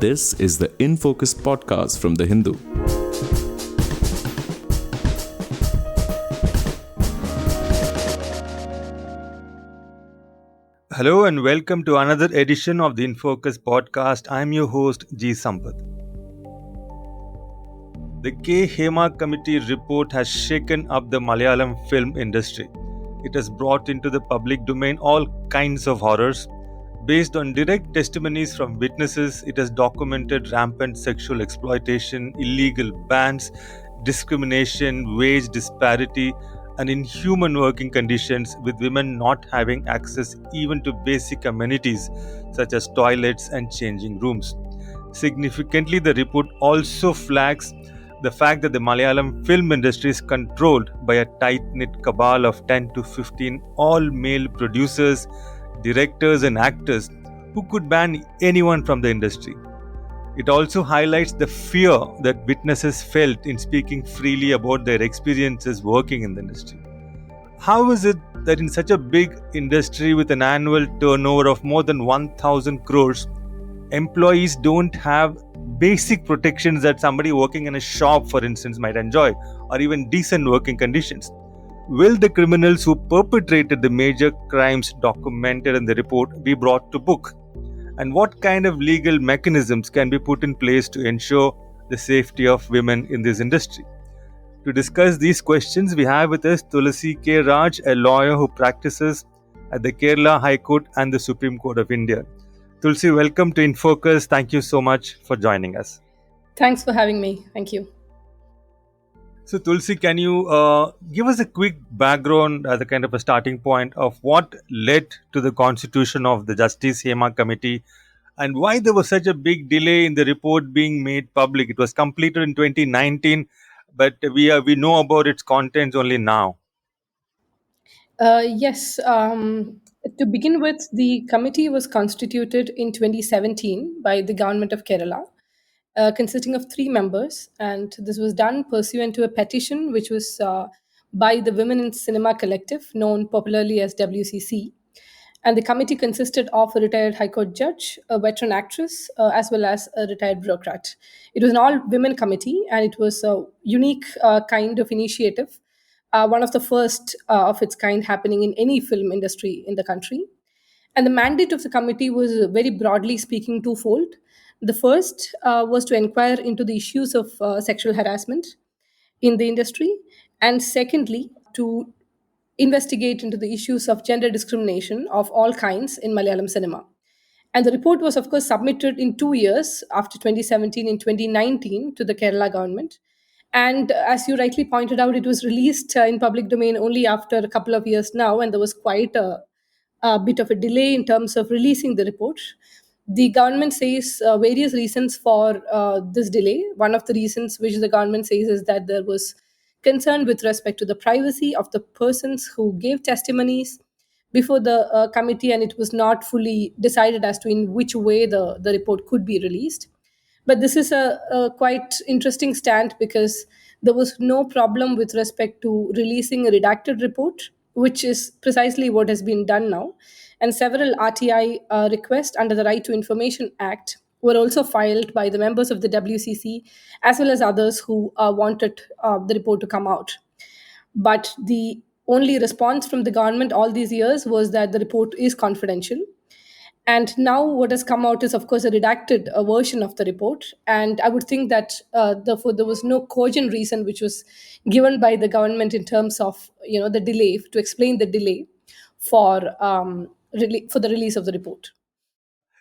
This is the In Focus podcast from The Hindu. Hello and welcome to another edition of the In Focus podcast. I'm your host G. Sampath. The Post-Hema Committee report has shaken up the Malayalam film industry. It has brought into the public domain all kinds of horrors. Based on direct testimonies from witnesses, it has documented rampant sexual exploitation, illegal bans, discrimination, wage disparity, and inhuman working conditions, with women not having access even to basic amenities such as toilets and changing rooms. Significantly, the report also flags the fact that the Malayalam film industry is controlled by a tight-knit cabal of 10 to 15 all-male producers, directors and actors who could ban anyone from the industry. It also highlights the fear that witnesses felt in speaking freely about their experiences working in the industry. How is it that in such a big industry with an annual turnover of more than 1,000 crores, employees don't have basic protections that somebody working in a shop, for instance, might enjoy, or even decent working conditions? Will the criminals who perpetrated the major crimes documented in the report be brought to book? And what kind of legal mechanisms can be put in place to ensure the safety of women in this industry? To discuss these questions, we have with us Tulsi K. Raj, a lawyer who practices at the Kerala High Court and the Supreme Court of India. Tulsi, welcome to InFocus. Thank you so much for joining us. Thanks for having me. Thank you. So, Tulsi, can you give us a quick background as a kind of a starting point of what led to the constitution of the Post-Hema Committee and why there was such a big delay in the report being made public? It was completed in 2019, but we know about its contents only now. Yes, to begin with, the committee was constituted in 2017 by the government of Kerala, consisting of three members, and this was done pursuant to a petition which was by the Women in Cinema Collective, known popularly as WCC. And the committee consisted of a retired High Court judge, a veteran actress, as well as a retired bureaucrat. It was an all women committee, and it was a unique kind of initiative, one of the first of its kind happening in any film industry in the country. And the mandate of the committee was very broadly speaking twofold. The first was to inquire into the issues of sexual harassment in the industry, and secondly, to investigate into the issues of gender discrimination of all kinds in Malayalam cinema. And the report was, of course, submitted in 2 years after 2017 in 2019 to the Kerala government. And as you rightly pointed out, it was released in public domain only after a couple of years now, and there was quite a bit of a delay in terms of releasing the report. The government says various reasons for this delay. One of the reasons which the government says is that there was concern with respect to the privacy of the persons who gave testimonies before the committee, and it was not fully decided as to in which way the report could be released. But this is a quite interesting stand because there was no problem with respect to releasing a redacted report, which is precisely what has been done now. And several RTI requests under the Right to Information Act were also filed by the members of the WCC as well as others who wanted the report to come out. But the only response from the government all these years was that the report is confidential. And now what has come out is, of course, a redacted version of the report. And I would think that therefore there was no cogent reason which was given by the government in terms of the delay to explain the delay for for the release of the report.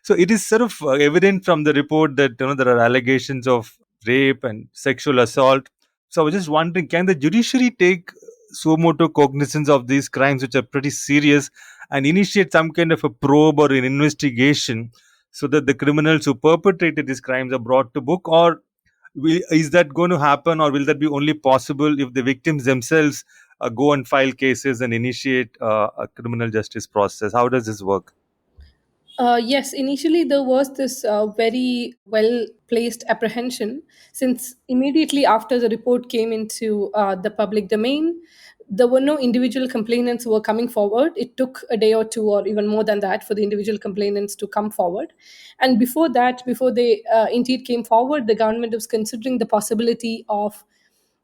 So it is sort of evident from the report that there are allegations of rape and sexual assault. So I was just wondering, can the judiciary take suo motu cognizance of these crimes, which are pretty serious, and initiate some kind of a probe or an investigation so that the criminals who perpetrated these crimes are brought to book? Or is that going to happen, or will that be only possible if the victims themselves go and file cases and initiate a criminal justice process? How does this work? Yes, initially there was this very well placed apprehension since immediately after the report came into the public domain, there were no individual complainants who were coming forward. It took a day or two, or even more than that, for the individual complainants to come forward. And before that, before they indeed came forward, the government was considering the possibility of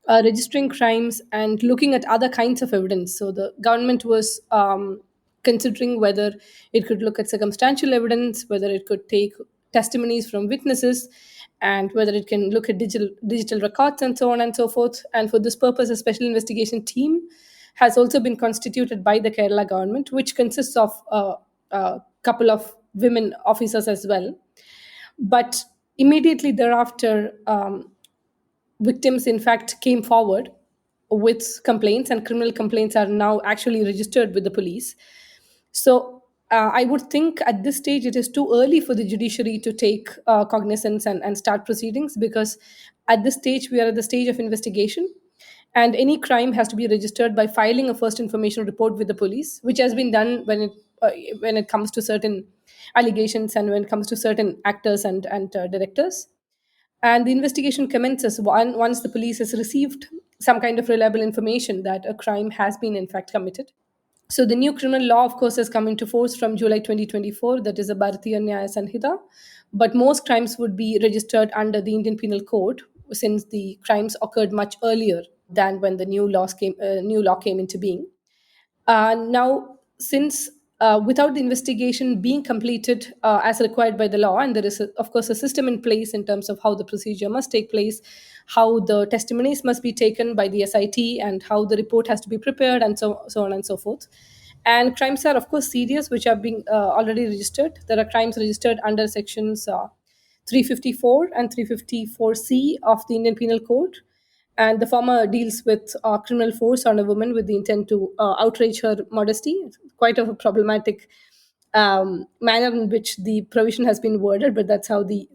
registering crimes and looking at other kinds of evidence. So the government was considering whether it could look at circumstantial evidence, whether it could take testimonies from witnesses, and whether it can look at digital records, and so on and so forth. And for this purpose, a special investigation team has also been constituted by the Kerala government, which consists of a couple of women officers as well. But immediately thereafter, victims in fact came forward with complaints, and criminal complaints are now actually registered with the police. So I would think at this stage it is too early for the judiciary to take cognizance and start proceedings, because at this stage we are at the stage of investigation, and any crime has to be registered by filing a first information report with the police, which has been done when it comes to certain allegations, and when it comes to certain actors and directors. And the investigation commences once the police has received some kind of reliable information that a crime has been in fact committed. So the new criminal law, of course, has come into force from July 2024, that is a Bharatiya Nyaya Sanhita. But most crimes would be registered under the Indian Penal Code, since the crimes occurred much earlier than when the new law came into being. Now, since without the investigation being completed as required by the law, and there is, of course, a system in place in terms of how the procedure must take place, how the testimonies must be taken by the SIT, and how the report has to be prepared, and so on and so forth. And crimes are, of course, serious, which are being already registered. There are crimes registered under sections 354 and 354C of the Indian Penal Code. And the former deals with criminal force on a woman with the intent to outrage her modesty. It's quite of a problematic manner in which the provision has been worded, but that's how the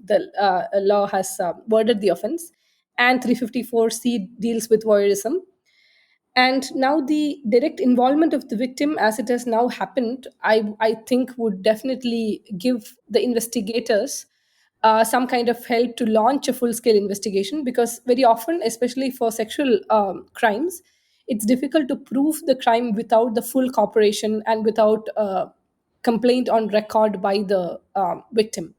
law has worded the offense. And 354C deals with voyeurism. And now the direct involvement of the victim, as it has now happened, I think would definitely give the investigators some kind of help to launch a full scale investigation, because very often, especially for sexual crimes, it's difficult to prove the crime without the full cooperation and without complaint on record by the victim.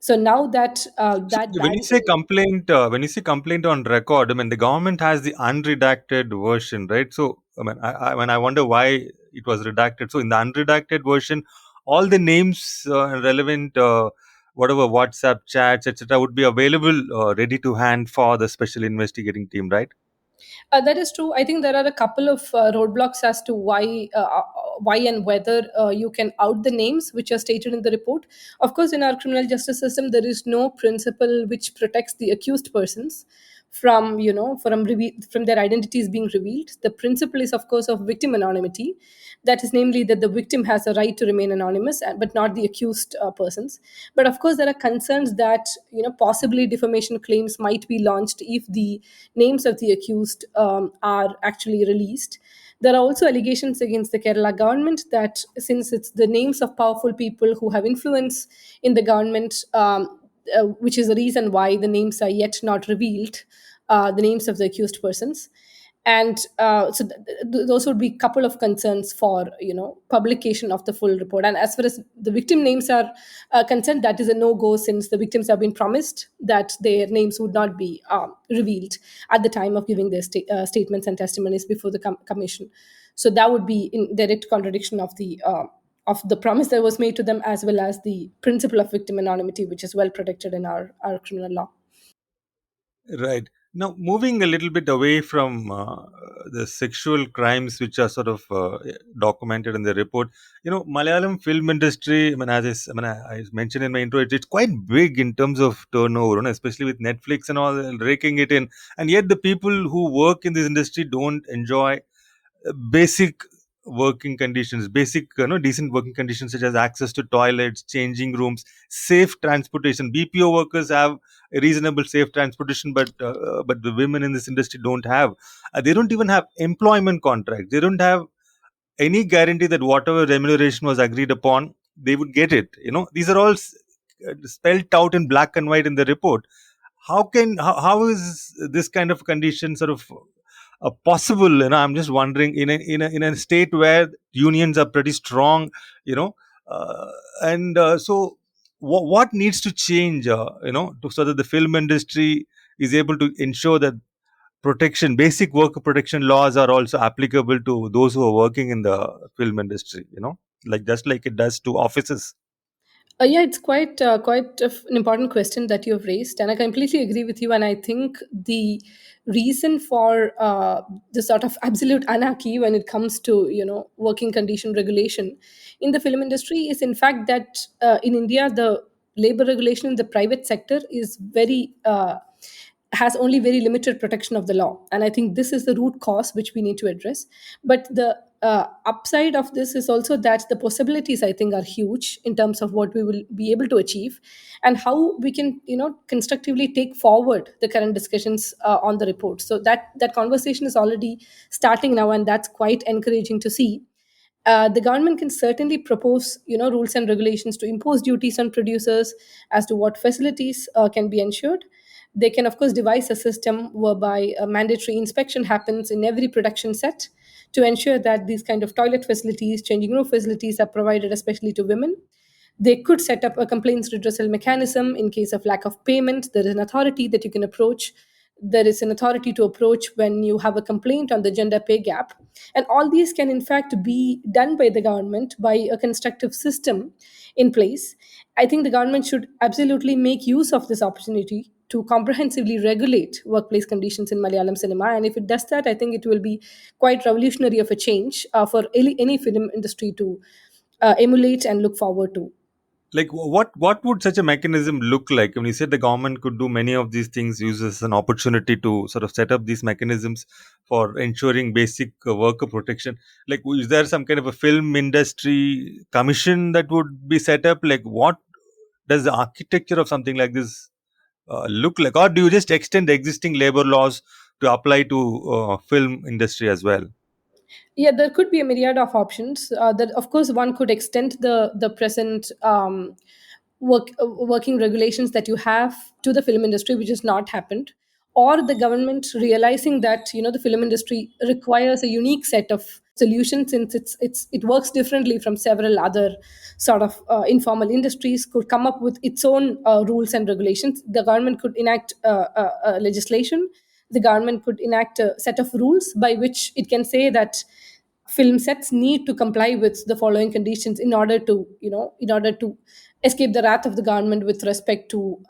So now that So that when you barrier. say complaint, on record, I mean the government has the unredacted version, right? So I wonder why it was redacted. So in the unredacted version, all the names and relevant, whatever WhatsApp chats, etc., would be available, ready to hand for the special investigating team, right? That is true. I think there are a couple of roadblocks as to why and whether you can out the names which are stated in the report. Of course, in our criminal justice system, there is no principle which protects the accused persons from from their identities being revealed. The principle is, of course, of victim anonymity. That is, namely, that the victim has a right to remain anonymous, but not the accused persons. But of course, there are concerns that possibly defamation claims might be launched if the names of the accused are actually released. There are also allegations against the Kerala government that, since it's the names of powerful people who have influence in the government, which is the reason why the names are yet not revealed, the names of the accused persons. And those would be a couple of concerns for publication of the full report. And as far as the victim names are concerned, that is a no go, since the victims have been promised that their names would not be revealed at the time of giving their statements and testimonies before the commission. So that would be in direct contradiction of the promise that was made to them, as well as the principle of victim anonymity, which is well protected in our criminal law. Right. Now, moving a little bit away from the sexual crimes which are sort of documented in the report, Malayalam film industry, I mean, I mentioned in my intro, it's quite big in terms of turnover, especially with Netflix and all raking it in. And yet the people who work in this industry don't enjoy basic working conditions, basic decent working conditions, such as access to toilets, changing rooms, safe transportation. BPO workers have a reasonable safe transportation, but the women in this industry don't have. They don't even have employment contracts. They don't have any guarantee that whatever remuneration was agreed upon, they would get it. These are all spelled out in black and white in the report. How is this kind of condition sort of possible? I'm just wondering, in a state where unions are pretty strong, you know, and so what needs to change, so that the film industry is able to ensure that basic worker protection laws are also applicable to those who are working in the film industry, like just like it does to offices. Yeah, it's quite an important question that you've raised, and I completely agree with you. And I think the reason for the sort of absolute anarchy when it comes to working condition regulation in the film industry is, in fact, that in India the labor regulation in the private sector is very has only very limited protection of the law, and I think this is the root cause which we need to address. But the upside of this is also that the possibilities, I think, are huge in terms of what we will be able to achieve and how we can constructively take forward the current discussions on the report. So that conversation is already starting now, and that's quite encouraging to see. The government can certainly propose rules and regulations to impose duties on producers as to what facilities can be ensured. They can, of course, devise a system whereby a mandatory inspection happens in every production set to ensure that these kind of toilet facilities, changing room facilities are provided, especially to women. They could set up a complaints redressal mechanism in case of lack of payment. There is an authority that you can approach. There is an authority to approach when you have a complaint on the gender pay gap. And all these can, in fact, be done by the government by a constructive system in place. I think the government should absolutely make use of this opportunity to comprehensively regulate workplace conditions in Malayalam cinema. And if it does that, I think it will be quite revolutionary of a change for any film industry to emulate and look forward to. Like what would such a mechanism look like? When you said the government could do many of these things, use as an opportunity to sort of set up these mechanisms for ensuring basic worker protection. Like, is there some kind of a film industry commission that would be set up? Like, what does the architecture of something like this look like, or do you just extend the existing labor laws to apply to film industry as well? Yeah, there could be a myriad of options. That, of course, one could extend the present working regulations that you have to the film industry, which has not happened, or the government realizing that the film industry requires a unique set of solutions since it works differently from several other sort of informal industries, could come up with its own rules and regulations. The government could enact legislation. The government could enact a set of rules by which it can say that film sets need to comply with the following conditions in order to escape the wrath of the government with respect to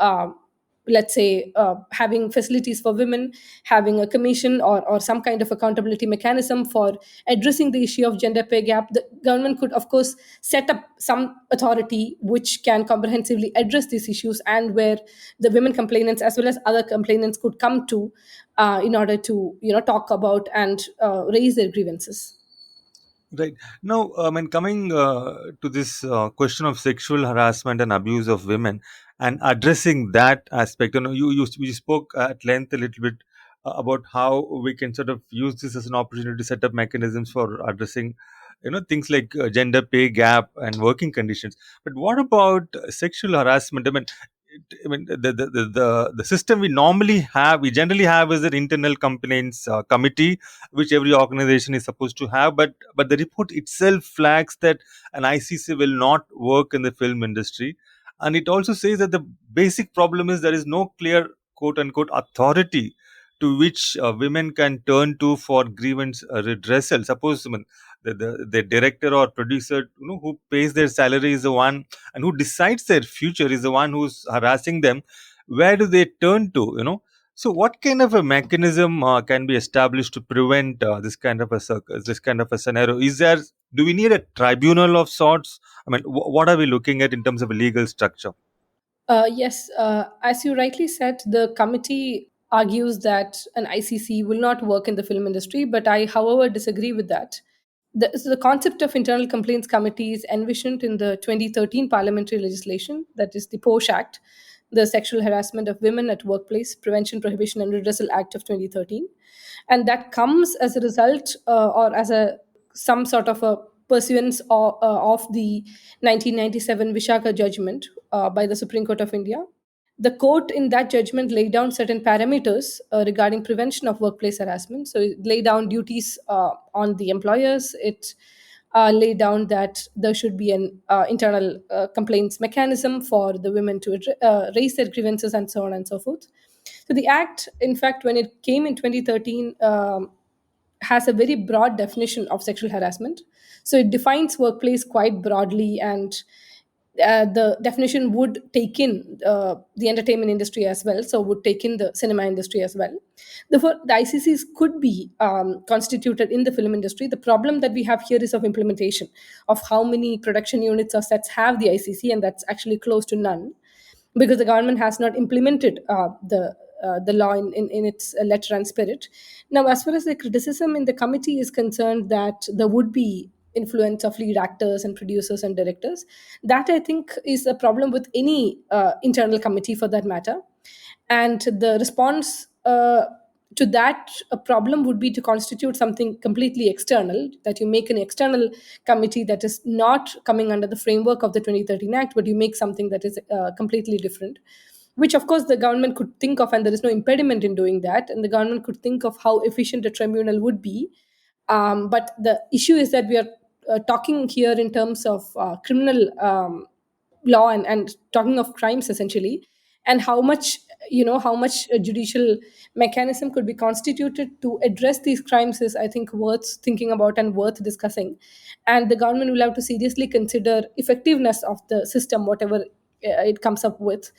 let's say having facilities for women, having a commission or some kind of accountability mechanism for addressing the issue of gender pay gap. The government could, of course, set up some authority which can comprehensively address these issues, and where the women complainants as well as other complainants could come to in order to talk about and raise their grievances. Right. Now, I mean, coming to this question of sexual harassment and abuse of women and addressing that aspect, you spoke at length a little bit about how we can sort of use this as an opportunity to set up mechanisms for addressing, things like gender pay gap and working conditions. But what about sexual harassment? I mean, the system we generally have is an internal complaints committee, which every organization is supposed to have. But the report itself flags that an ICC will not work in the film industry, and it also says that the basic problem is there is no clear quote unquote authority to which women can turn to for grievance redressal. Suppose, I mean, the director or producer, who pays their salary is the one, and who decides their future is the one who's harassing them. Where do they turn to? So, what kind of a mechanism can be established to prevent this kind of a scenario? Do we need a tribunal of sorts? I mean, what are we looking at in terms of a legal structure? Yes, as you rightly said, the committee argues that an ICC will not work in the film industry, but I, however, disagree with that. So the concept of internal complaints committee is envisioned in the 2013 parliamentary legislation, that is the POSH Act, the Sexual Harassment of Women at Workplace Prevention, Prohibition and Redressal Act of 2013. And that comes as a result or as a some sort of a pursuance of the 1997 Vishaka judgment by the Supreme Court of India. The court in that judgment laid down certain parameters regarding prevention of workplace harassment. So it laid down duties on the employers. It laid down that there should be an internal complaints mechanism for the women to raise their grievances and so on and so forth. So the act, in fact, when it came in 2013, has a very broad definition of sexual harassment. So it defines workplace quite broadly, and the definition would take in the entertainment industry as well, so would take in the cinema industry as well. Therefore, the ICCs could be constituted in the film industry. The problem that we have here is of implementation, of how many production units or sets have the ICC, and that's actually close to none, because the government has not implemented the law in its letter and spirit. Now, as far as the criticism in the committee is concerned, that there would be influence of lead actors and producers and directors, that I think is a problem with any internal committee for that matter. And the response to that problem would be to constitute something completely external, that you make an external committee that is not coming under the framework of the 2013 act, but you make something that is completely different, which of course the government could think of, and there is no impediment in doing that, and the government could think of how efficient a tribunal would be. But the issue is that we are talking here in terms of criminal law, and talking of crimes essentially, and how much, how much a judicial mechanism could be constituted to address these crimes is, I think, worth thinking about and worth discussing. And the government will have to seriously consider effectiveness of the system, whatever it comes up with,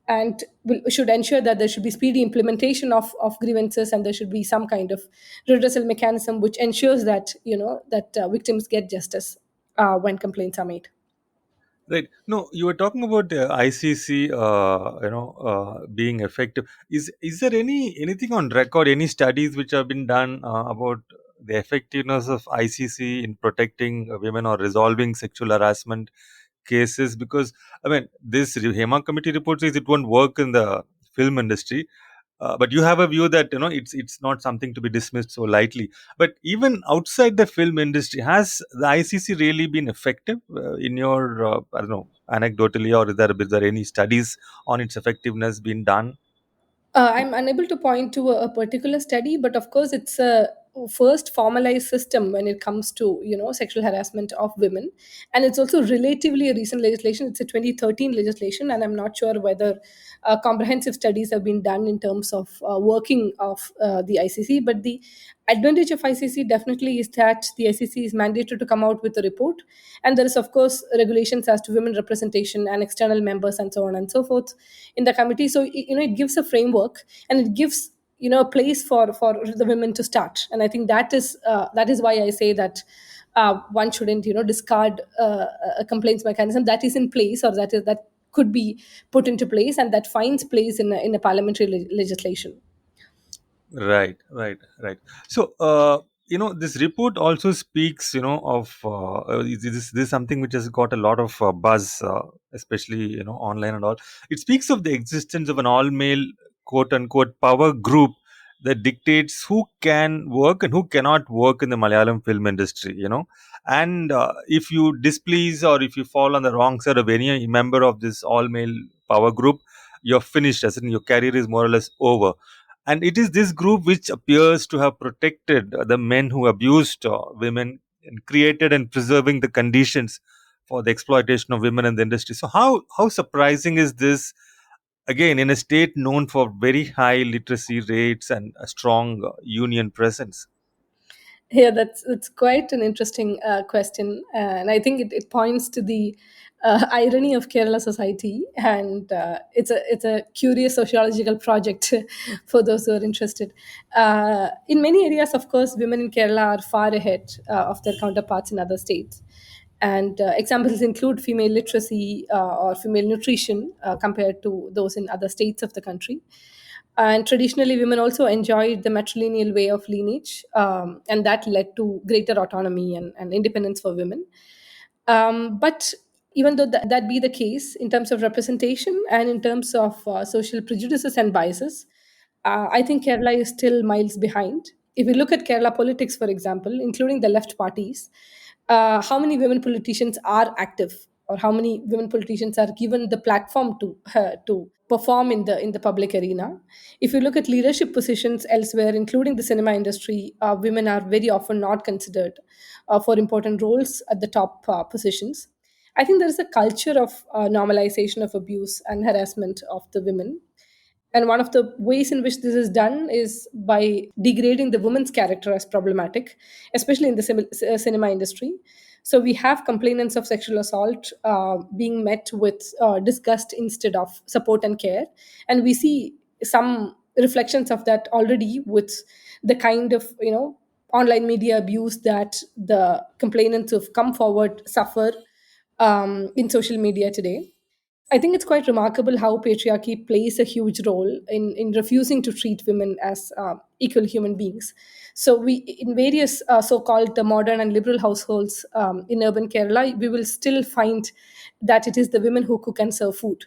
and should ensure that there should be speedy implementation of grievances, and there should be some kind of redressal mechanism which ensures that, that victims get justice when complaints are made. Right. No, you were talking about ICC, being effective. Is there anything on record, any studies which have been done about the effectiveness of ICC in protecting women or resolving sexual harassment cases? Because I mean, this Hema committee report says it won't work in the film industry, but you have a view that it's not something to be dismissed so lightly. But even outside the film industry, has the ICC really been effective in your I don't know, anecdotally, or is there any studies on its effectiveness being done? I'm unable to point to a particular study, but of course, it's a first formalized system when it comes to, sexual harassment of women, and it's also relatively a recent legislation. It's a 2013 legislation, and I'm not sure whether comprehensive studies have been done in terms of working of the ICC. But the advantage of ICC definitely is that the ICC is mandated to come out with a report, and there is of course regulations as to women representation and external members and so on and so forth in the committee. So it gives a framework, and it gives, a place for the women to start. And I think that is why I say that one shouldn't, discard a complaints mechanism that is in place, or that could be put into place, and that finds place in a parliamentary legislation. Right. So, this report also speaks, of this is something which has got a lot of buzz, especially online and all. It speaks of the existence of an all-male quote unquote power group that dictates who can work and who cannot work in the Malayalam film industry. And if you displease or if you fall on the wrong side of any member of this all-male power group, you're finished. As in, your career is more or less over. And it is this group which appears to have protected the men who abused women and created and preserving the conditions for the exploitation of women in the industry. So how surprising is this, again, in a state known for very high literacy rates and a strong union presence? Yeah, that's quite an interesting question, and I think it points to the irony of Kerala society, and it's a curious sociological project for those who are interested. In many areas, of course, women in Kerala are far ahead of their counterparts in other states, and examples include female literacy or female nutrition compared to those in other states of the country. And traditionally, women also enjoyed the matrilineal way of lineage, and that led to greater autonomy and independence for women. But even though that be the case, in terms of representation and in terms of social prejudices and biases, I think Kerala is still miles behind. If we look at Kerala politics, for example, including the left parties, how many women politicians are active, or how many women politicians are given the platform to perform in the public arena. If you look at leadership positions elsewhere, including the cinema industry, women are very often not considered for important roles at the top positions. I think there is a culture of normalization of abuse and harassment of the women, and one of the ways in which this is done is by degrading the woman's character as problematic, especially in the cinema industry. So we have complainants of sexual assault being met with disgust instead of support and care. And we see some reflections of that already with the kind of, online media abuse that the complainants who've come forward suffer in social media today. I think it's quite remarkable how patriarchy plays a huge role in refusing to treat women as equal human beings. So, we in various so-called modern and liberal households in urban Kerala, we will still find that it is the women who cook and serve food,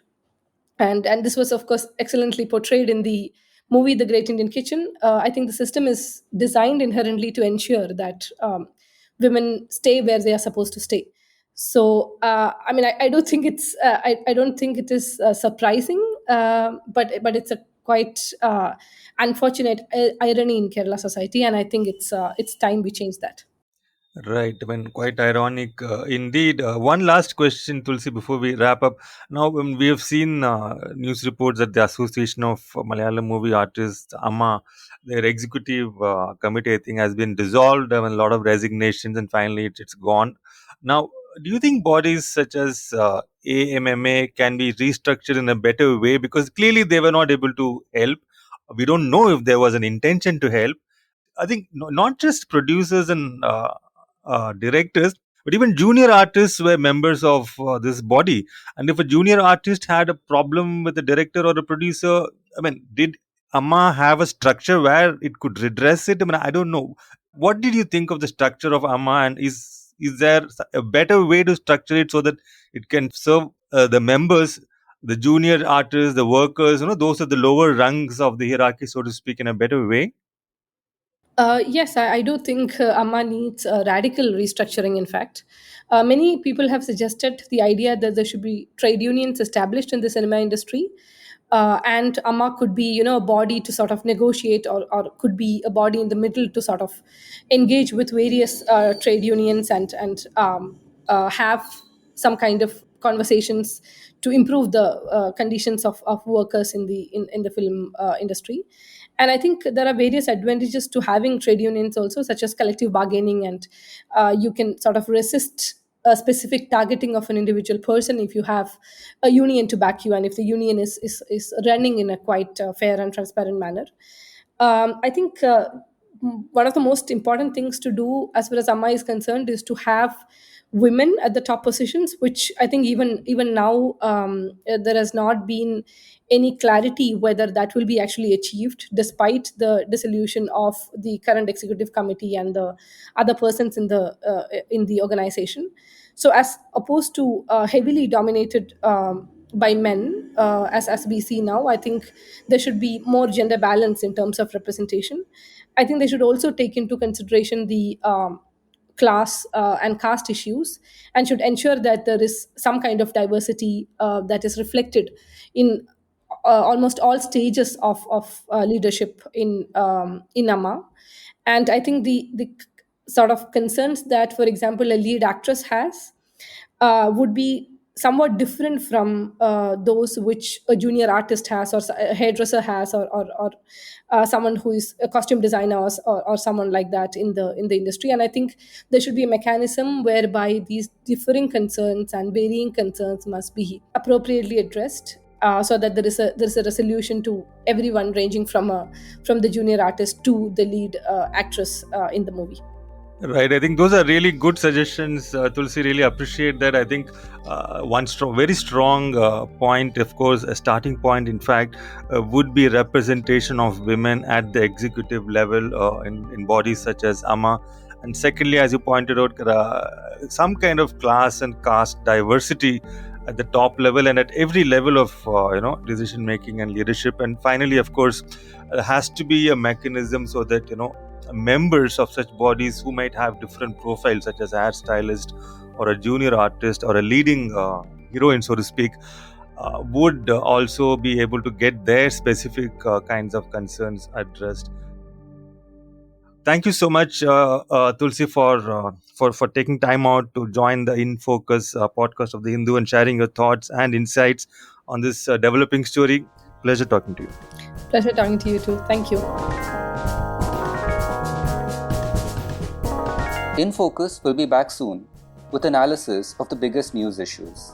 and this was of course excellently portrayed in the movie The Great Indian Kitchen. I think the system is designed inherently to ensure that women stay where they are supposed to stay. So I mean, I don't think I don't think it is surprising, but it's a quite unfortunate irony in Kerala society, and I think it's time we change that. Right, I mean, quite ironic indeed. One last question, Tulsi, before we wrap up. Now, we have seen news reports that the Association of Malayalam Movie Artists, AMA, their executive committee, I think, has been dissolved. I mean, a lot of resignations, and finally it's gone. Now, do you think bodies such as AMMA can be restructured in a better way? Because clearly they were not able to help. We don't know if there was an intention to help. I think not just producers and directors, but even junior artists were members of this body. And if a junior artist had a problem with the director or the producer, I mean, did Amma have a structure where it could redress it? I mean, I don't know. What did you think of the structure of Amma, and is there a better way to structure it so that it can serve the members, the junior artists, the workers, those are the lower rungs of the hierarchy, so to speak, in a better way? Yes, I do think Amma needs a radical restructuring, in fact. Many people have suggested the idea that there should be trade unions established in the cinema industry. And Amma could be, a body to sort of negotiate, or could be a body in the middle to sort of engage with various trade unions and have some kind of conversations to improve the conditions of workers in the film industry. And I think there are various advantages to having trade unions also, such as collective bargaining, and you can sort of resist a specific targeting of an individual person if you have a union to back you, and if the union is running in a quite fair and transparent manner. I think one of the most important things to do as far as Amma is concerned is to have women at the top positions, which I think even now there has not been any clarity whether that will be actually achieved, despite the dissolution of the current executive committee and the other persons in the organization. So, as opposed to heavily dominated by men, as we see now, I think there should be more gender balance in terms of representation. I think they should also take into consideration the class and caste issues, and should ensure that there is some kind of diversity that is reflected in almost all stages of leadership in Amma. And I think the sort of concerns that, for example, a lead actress has would be somewhat different from those which a junior artist has, or a hairdresser has, or someone who is a costume designer, or someone like that in the industry. And I think there should be a mechanism whereby these differing concerns and varying concerns must be appropriately addressed, so that there is a resolution to everyone, ranging from the junior artist to the lead actress in the movie. Right. I think those are really good suggestions. Tulsi, really appreciate that. I think very strong point, of course, a starting point, in fact, would be representation of women at the executive level in bodies such as AMA. And secondly, as you pointed out, some kind of class and caste diversity at the top level and at every level of decision making and leadership. And finally, of course, there has to be a mechanism so that members of such bodies who might have different profiles, such as a hairstylist or a junior artist or a leading heroine, so to speak, would also be able to get their specific kinds of concerns addressed. Thank you so much, Tulsi, for taking time out to join the In Focus podcast of the Hindu and sharing your thoughts and insights on this developing story. Pleasure talking to you. Pleasure talking to you too. Thank you. In Focus will be back soon with analysis of the biggest news issues.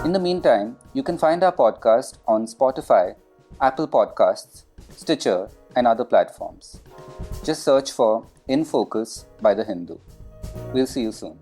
In the meantime, you can find our podcast on Spotify, Apple Podcasts, Stitcher, and other platforms. Just search for In Focus by The Hindu. We'll see you soon.